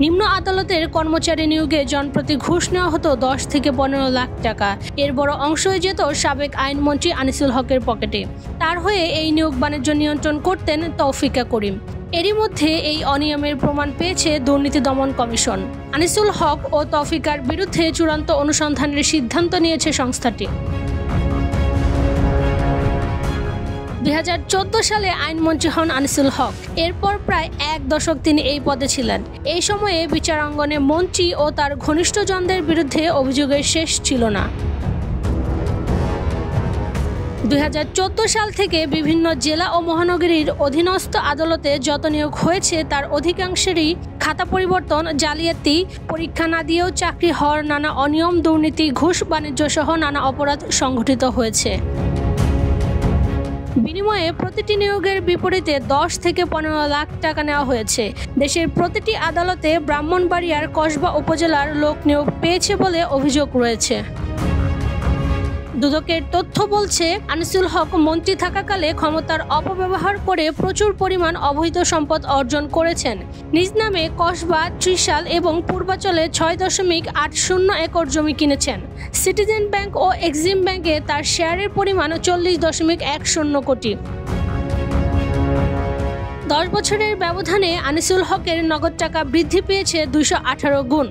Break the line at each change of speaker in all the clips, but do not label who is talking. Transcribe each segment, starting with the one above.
নিম্ন আদালতের কর্মচারী নিয়োগে জনপ্রতি ঘুষ নেওয়া হতো 10 থেকে 15 লাখ টাকা। এর বড় অংশই যেত সাবেক আইনমন্ত্রী আনিসুল হকের পকেটে। তার হয়ে এই নিয়োগ বাণিজ্য নিয়ন্ত্রণ করতেন তৌফিকা করিম। এরই মধ্যে এই অনিয়মের প্রমাণ পেয়েছে দুর্নীতি দমন কমিশন। আনিসুল হক ও তৌফিকার বিরুদ্ধে চূড়ান্ত অনুসন্ধানের সিদ্ধান্ত নিয়েছে সংস্থাটি। 2014 সালে আইনমন্ত্রী হন আনিসুল হক। এরপর প্রায় 1 দশক তিনি এই পদে ছিলেন। এই সময়ে বিচারাঙ্গনে মন্ত্রী ও তার ঘনিষ্ঠজনদের বিরুদ্ধে অভিযোগের শেষ ছিল না। 2014 সাল থেকে বিভিন্ন জেলা ও মহানগরীর অধীনস্থ আদালতে যত নিয়োগ হয়েছে তার অধিকাংশেরই খাতা পরিবর্তন, জালিয়াতি, পরীক্ষা না দিয়েও চাকরি হওয়ার নানা অনিয়ম, দুর্নীতি, ঘুষ বাণিজ্য সহ নানা অপরাধ সংঘটিত হয়েছে। বিনিময়ে প্রতিটি নিয়োগের বিপরীতে 10 থেকে 15 লাখ টাকা নেওয়া হয়েছে। দেশের প্রতিটি আদালতে ব্রাহ্মণবাড়িয়ার কসবা উপজেলার লোক নিয়োগ পেয়েছে বলে অভিযোগ রয়েছে। দুদকের তথ্য বলছে, আনিসুল হক মন্ত্রী থাকাকালে ক্ষমতার অপব্যবহার করে প্রচুর পরিমাণ অবৈধ সম্পদ অর্জন করেছেন। নিজ নামে কসবা, ত্রিশাল এবং পূর্বাচলে 6.80 একর জমি কিনেছেন। সিটিজেন ব্যাংক ও এক্সিম ব্যাংকে তার শেয়ারের পরিমাণ 40.10 কোটি। 10 বছরের ব্যবধানে আনিসুল হকের নগদ টাকা বৃদ্ধি পেয়েছে 218 গুণ।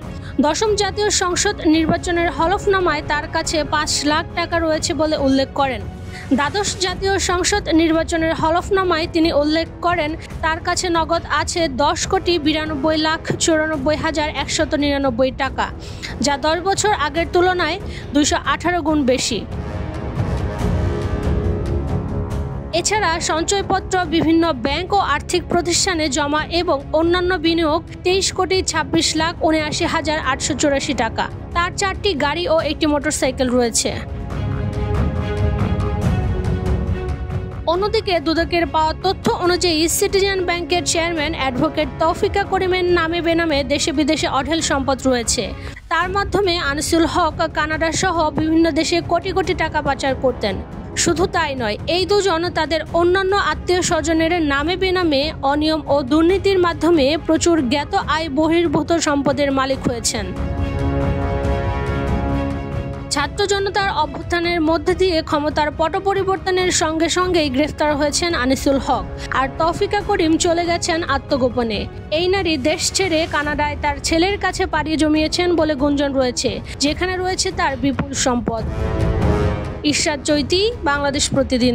দশম জাতীয় সংসদ নির্বাচনের হলফনামায় তার কাছে 5 লাখ টাকা রয়েছে বলে উল্লেখ করেন। দ্বাদশ জাতীয় সংসদ নির্বাচনের হলফনামায় তিনি উল্লেখ করেন তার কাছে নগদ আছে 10,92,94,199 টাকা, যা 10 বছর আগের তুলনায় 218 গুণ বেশি। এছাড়া সঞ্চয়পত্র, বিভিন্ন ব্যাংক ও আর্থিক প্রতিষ্ঠানে জমা এবং অন্যান্য বিনিয়োগ 23,79,7884 টাকা। তার 4টি গাড়ি ও একটি মোটরসাইকেল রয়েছে। অন্যদিকে দুদকের পাওয়া তথ্য অনুযায়ী সিটিজেন ব্যাংকের চেয়ারম্যান অ্যাডভোকেট তৌফিকা করিমের নামে বেনামে দেশে বিদেশে অঢেল সম্পদ রয়েছে। তার মাধ্যমে আনিসুল হক কানাডা সহ বিভিন্ন দেশে কোটি কোটি টাকা পাচার করতেন। শুধু তাই নয়, এই দুজন তাদের অন্যান্য আত্মীয় স্বজনের নামে বেনামে অনিয়ম ও দুর্নীতির মাধ্যমে প্রচুর জ্ঞাত আয় বহির্ভূত সম্পদের মালিক হয়েছেন। ছাত্র জনতার অভ্যুত্থানের মধ্যে দিয়ে ক্ষমতার পট পরিবর্তনের সঙ্গে সঙ্গেই গ্রেফতার হয়েছেন আনিসুল হক, আর তৌফিকা করিম চলে গেছেন আত্মগোপনে। এই নারী দেশ ছেড়ে কানাডায় তার ছেলের কাছে পাড়ি জমিয়েছেন বলে গুঞ্জন রয়েছে, যেখানে রয়েছে তার বিপুল সম্পদ। ইশরাত চৈতি, বাংলাদেশ প্রতিদিন।